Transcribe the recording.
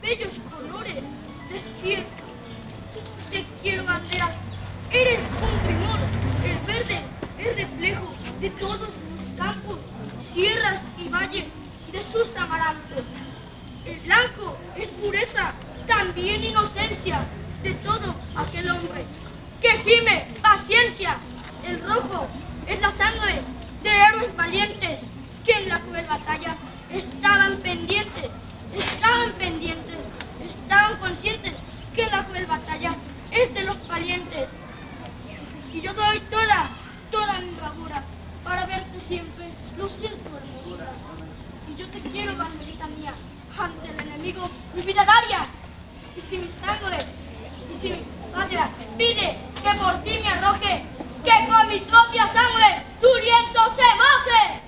bellos colores despierta. Te quiero, bandera, eres un primor. El verde es reflejo de todos los campos, sierras y valles de sus amarantos. El blanco es pureza, también inocencia de todo aquel hombre que gime paciencia. El rojo es la sangre de héroes valientes que en la cruel batalla estaban conscientes que la cruel batalla es de los valientes. Y yo doy toda mi bravura para verte siempre lucir tu hermosura. Y yo te quiero, banderita mía, ante el enemigo mi vida daría. Y si mi sangre, y si mi patria pide que por ti me arroje, que con mi propia sangre tu lienzo se moje.